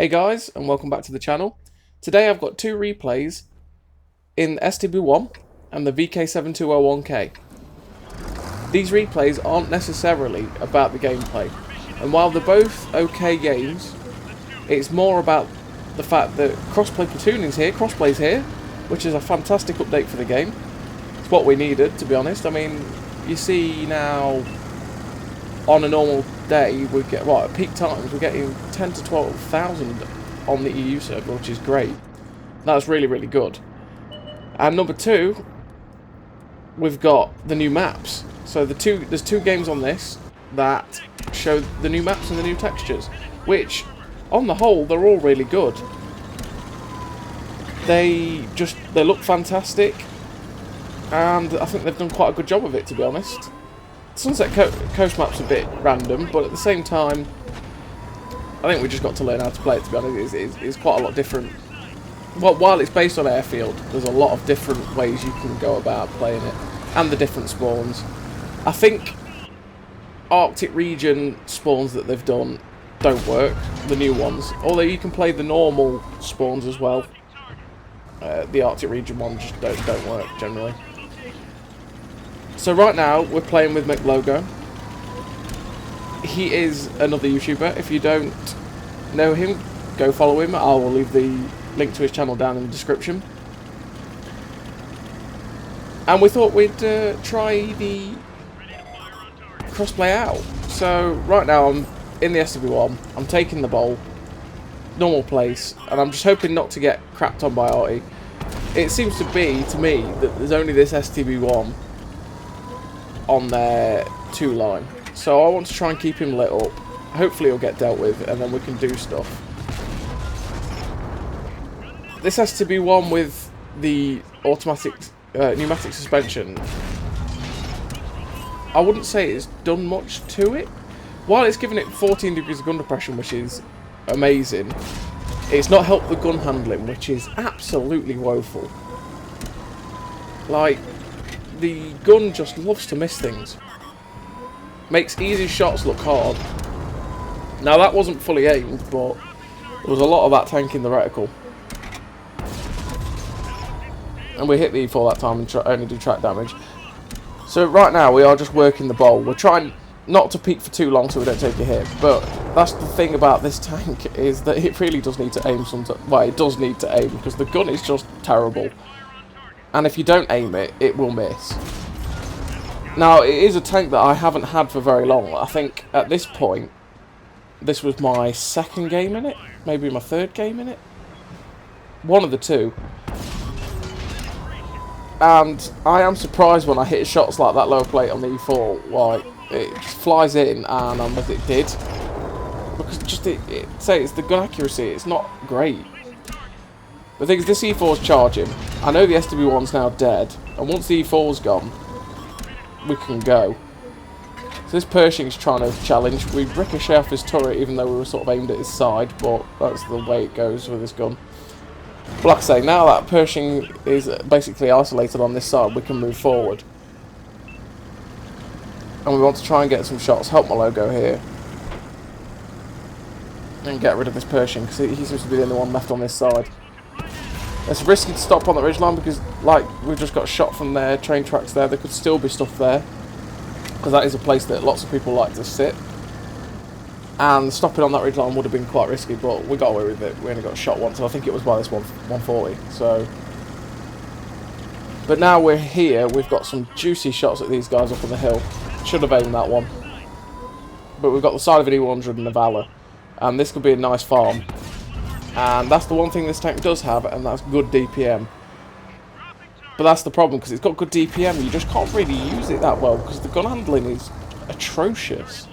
Hey guys, and welcome back to the channel. Today I've got two replays in STB-1 and the VK7201K. These replays aren't necessarily about the gameplay, and while they're both okay games, it's more about the fact that crossplay platooning's here, crossplay's here, which is a fantastic update for the game. It's what we needed, to be honest. I mean, you see now, on a normal day, we get, at peak times, we're getting 10 to 12,000 on the EU server, which is great. That's really, really good. And number two, we've got the new maps. So there's two games on this that show the new maps and the new textures, which, on the whole, they're all really good. They look fantastic, and I think they've done quite a good job of it, to be honest. Sunset Coast map's a bit random, but at the same time, I think we just got to learn how to play it, to be honest. It's quite a lot different. Well, while it's based on airfield, there's a lot of different ways you can go about playing it, and the different spawns. I think Arctic region spawns that they've done don't work, the new ones, although you can play the normal spawns as well. The Arctic region ones just don't work, generally. So right now, we're playing with Mclogo. He is another YouTuber. If you don't know him, go follow him. I will leave the link to his channel down in the description. And we thought we'd try the crossplay out. So right now, I'm in the STB-1. I'm taking the bowl. Normal place. And I'm just hoping not to get crapped on by Artie. It seems to be, to me, that there's only this STB-1 on their 2 line, so I want to try and keep him lit up. Hopefully he'll get dealt with, and then we can do stuff. This has to be one with the automatic pneumatic suspension. I wouldn't say it's done much to it. While it's given it 14 degrees of gun depression, which is amazing, it's not helped the gun handling, which is absolutely woeful. Like, the gun just loves to miss things. Makes easy shots look hard. Now that wasn't fully aimed, but there was a lot of that tank in the reticle. And we hit the E4 that time and only do track damage. So right now we are just working the bowl. We're trying not to peek for too long so we don't take a hit. But that's the thing about this tank, is that it really does need to aim sometimes. Well, it does need to aim because the gun is just terrible. And if you don't aim it, it will miss. Now, it is a tank that I haven't had for very long. I think at this point, this was my 2nd game in it, maybe my 3rd game in it. One of the two. And I am surprised when I hit shots like that lower plate on the E4, why it just flies in, and as it did. Because say it's the gun accuracy, it's not great. The thing is, this E4's charging. I know the STB-1's now dead, and once the E4's gone, we can go. So this Pershing's trying to challenge. We ricochet off his turret, even though we were sort of aimed at his side, but that's the way it goes with this gun. But like I say, now that Pershing is basically isolated on this side, we can move forward. And we want to try and get some shots, help Mclogo here. And get rid of this Pershing, because he seems to be the only one left on this side. It's risky to stop on the ridgeline because, like, we've just got shot from their train tracks there. There could still be stuff there, because that is a place that lots of people like to sit. And stopping on that ridgeline would have been quite risky, but we got away with it. We only got shot once, and I think it was by this 140. So, but now we're here. We've got some juicy shots at these guys up on the hill. Should have aimed that one, but we've got the side of an E100 and a Valor, and this could be a nice farm. And that's the one thing this tank does have, and that's good DPM. But that's the problem, because it's got good DPM, you just can't really use it that well, because the gun handling is atrocious.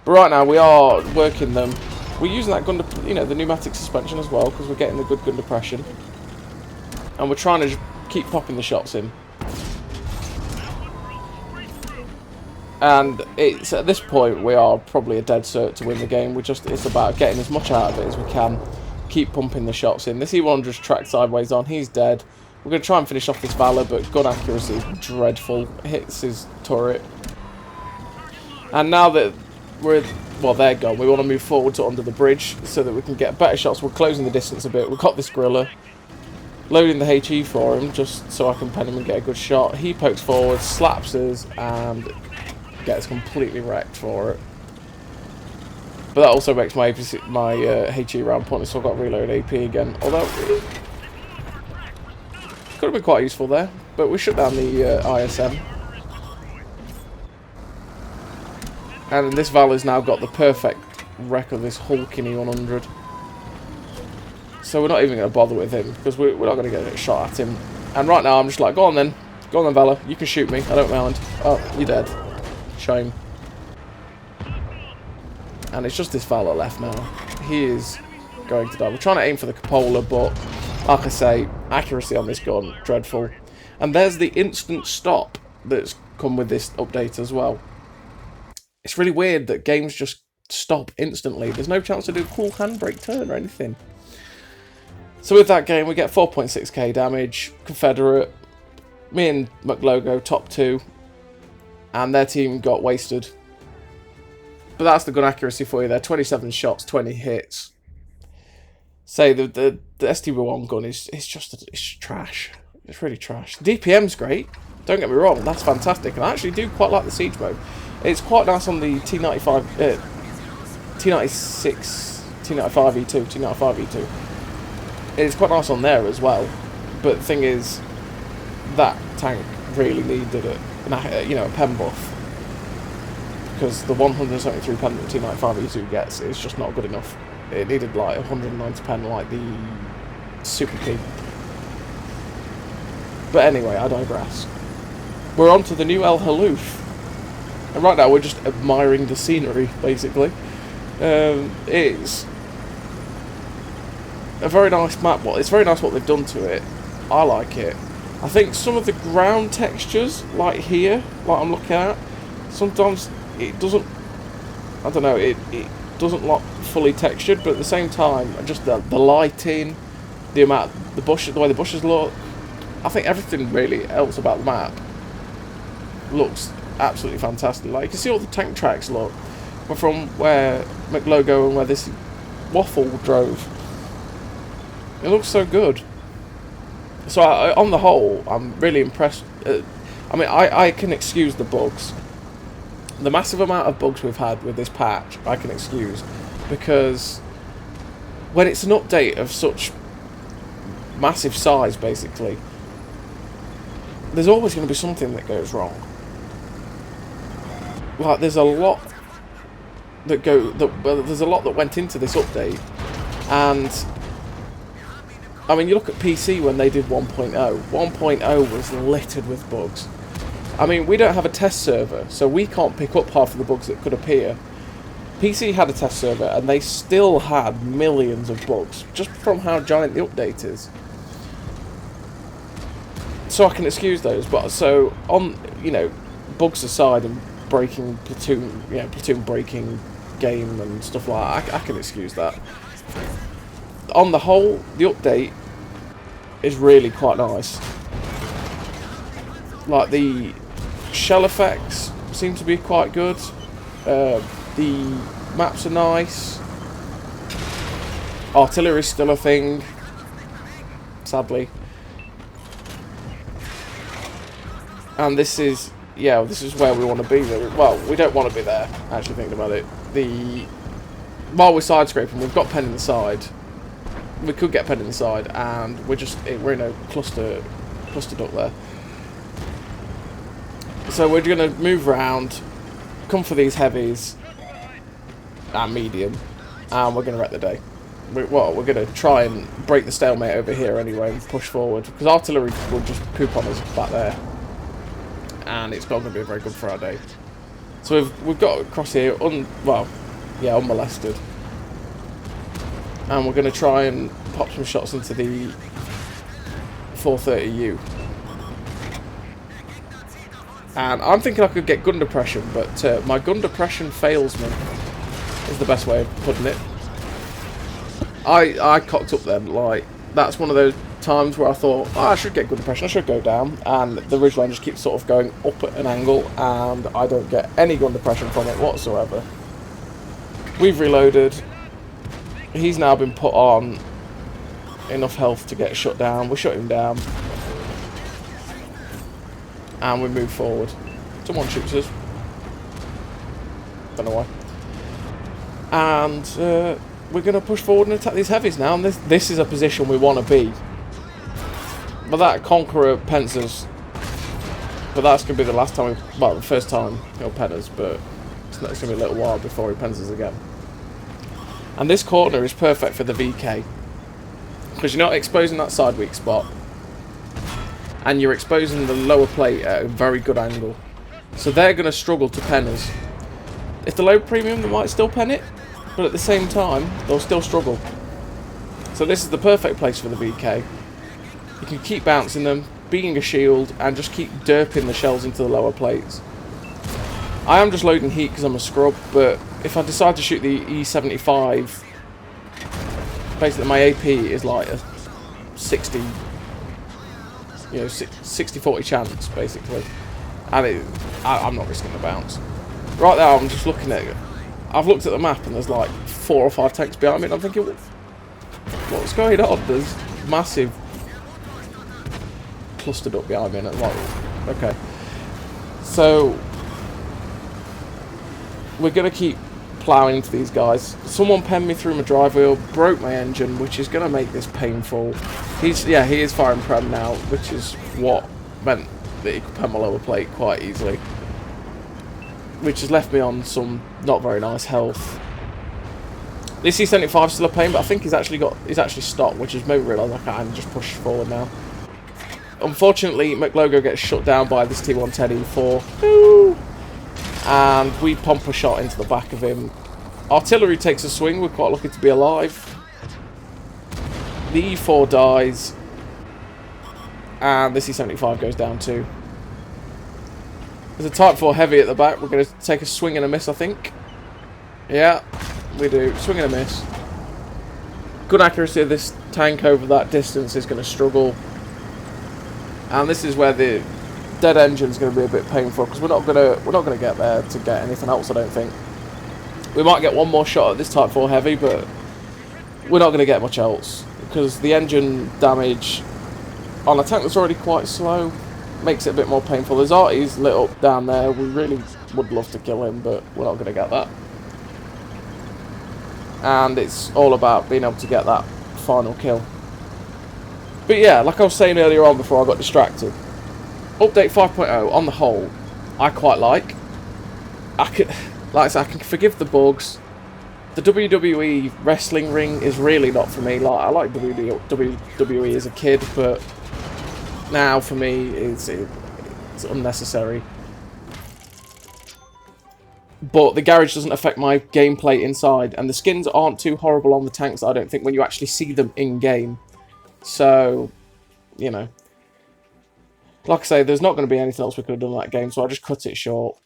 But right now, we are working them. We're using that gun, the pneumatic suspension as well, because we're getting the good gun depression. And we're trying to just keep popping the shots in. And it's at this point we are probably a dead cert to win the game. It's about getting as much out of it as we can. Keep pumping the shots in. This E1 just tracked sideways on. He's dead. We're going to try and finish off this Valor, but gun accuracy is dreadful. Hits his turret. And now that well, they're gone. We want to move forward to under the bridge so that we can get better shots. We're closing the distance a bit. We've got this gorilla. Loading the HE for him, just so I can pen him and get a good shot. He pokes forward, slaps us, and gets completely wrecked for it. But that also makes my HE round pointless, so I've got to reload AP again. Although, it could have been quite useful there. But we shut down the ISM. And this Val has now got the perfect wreck of this hulking E100. So we're not even going to bother with him, because we're not going to get a shot at him. And right now I'm just like, go on then, Vala, you can shoot me, I don't mind. Oh, you're dead. Shame. And it's just this Vala left now. He is going to die. We're trying to aim for the cupola, but like I say, accuracy on this gun, dreadful. And there's the instant stop that's come with this update as well. It's really weird that games just stop instantly. There's no chance to do a cool handbrake turn or anything. So with that game, we get 4.6k damage, Confederate, me and Mclogo, top 2, and their team got wasted. But that's the gun accuracy for you there, 27 shots, 20 hits. Say, the STB-1 gun is it's trash. It's really trash. The DPM's great, don't get me wrong, that's fantastic, and I actually do quite like the siege mode. It's quite nice on the T95, T96, T95E2, T95E2. It's quite nice on there as well, but the thing is, that tank really needed a pen buff, because the 173 pen that T95E2 gets is just not good enough. It needed like 190 pen like the Super P. But anyway, I digress. We're on to the new Halluf, and right now we're just admiring the scenery, basically. It's a very nice map. Well, it's very nice what they've done to it. I like it. I think some of the ground textures, like here, like I'm looking at, sometimes it doesn't, I don't know, it doesn't look fully textured, but at the same time, just the lighting, the way the bushes look, I think everything really else about the map looks absolutely fantastic. Like, you can see all the tank tracks look, but from where Mclogo and where this waffle drove, it looks so good. So on the whole, I'm really impressed. I mean, I can excuse the bugs. The massive amount of bugs we've had with this patch, I can excuse. Because when it's an update of such massive size, basically, there's always going to be something that goes wrong. Like, there's a lot there's a lot that went into this update. And I mean, you look at PC when they did 1.0. 1.0 was littered with bugs. I mean, we don't have a test server, so we can't pick up half of the bugs that could appear. PC had a test server, and they still had millions of bugs, just from how giant the update is. So I can excuse those, but so, on, bugs aside and breaking platoon breaking game and stuff like that, I can excuse that. On the whole, the update is really quite nice. Like, the shell effects seem to be quite good. The maps are nice. Artillery's still a thing, sadly. And this is where we want to be. Well, we don't want to be there, actually, thinking about it. While we're side scraping, we've got pen in the side. We could get pen in the side, and we're in a cluster duck there. So we're going to move around, come for these heavies and medium, and we're going to wreck the day. We're going to try and break the stalemate over here anyway and push forward, because artillery will just poop on us back there, and it's not going to be very good for our day. So we've got across here, unmolested, and we're going to try and pop some shots into the 430U. And I'm thinking I could get gun depression, but my gun depression fails me, is the best way of putting it. I cocked up then, like, that's one of those times where I thought, oh, I should get gun depression, I should go down, and the ridgeline just keeps sort of going up at an angle, and I don't get any gun depression from it whatsoever. We've reloaded. He's now been put on enough health to get shut down. We shut him down. And we move forward. Someone shoots us. Don't know why. And we're going to push forward and attack these heavies now. And this is a position we want to be. But that Conqueror pens us. But that's going to be the last time, well, the first time he'll pen us. But it's going to be a little while before he pens us again. And this corner is perfect for the VK. Because you're not exposing that side weak spot. And you're exposing the lower plate at a very good angle. So they're going to struggle to pen us. If the low premium, they might still pen it. But at the same time, they'll still struggle. So this is the perfect place for the VK. You can keep bouncing them, being a shield, and just keep derping the shells into the lower plates. I am just loading heat because I'm a scrub, but if I decide to shoot the E75, basically my AP is like a 60, you know, 60-40 chance, basically. And I'm not risking the bounce. Right now, I'm just looking at it. I've looked at the map and there's like 4 or 5 tanks behind me, and I'm thinking, what's going on? There's massive clustered up behind me, and I'm like, okay. So we're gonna keep ploughing into these guys. Someone penned me through my drive wheel, broke my engine, which is gonna make this painful. He is firing prem now, which is what meant that he could pen my lower plate quite easily, which has left me on some not very nice health. This C75 is still a pain, but I think he's actually stopped, which has made me realise I can't just push forward now. Unfortunately, Mclogo gets shut down by this T110 E4. And we pump a shot into the back of him. Artillery takes a swing. We're quite lucky to be alive. The E4 dies. And the C75 goes down too. There's a Type 4 heavy at the back. We're going to take a swing and a miss, I think. Yeah, we do. Swing and a miss. Good accuracy of this tank over that distance is going to struggle. And this is where the dead engine is going to be a bit painful, because we're not going to get there to get anything else, I don't think. We might get one more shot at this Type 4 heavy, but we're not going to get much else, because the engine damage on a tank that's already quite slow makes it a bit more painful. There's arties lit up down there. We really would love to kill him, but we're not going to get that. And it's all about being able to get that final kill. But yeah, like I was saying earlier on before I got distracted, Update 5.0 on the whole, I quite like. Like I said, I can forgive the bugs. The WWE wrestling ring is really not for me. Like, I like WWE as a kid, but now for me it's unnecessary. But the garage doesn't affect my gameplay inside, and the skins aren't too horrible on the tanks, I don't think, when you actually see them in game. So, you know, like I say, there's not going to be anything else we could have done in that game, so I'll just cut it short.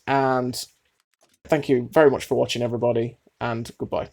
And thank you very much for watching, everybody, and goodbye.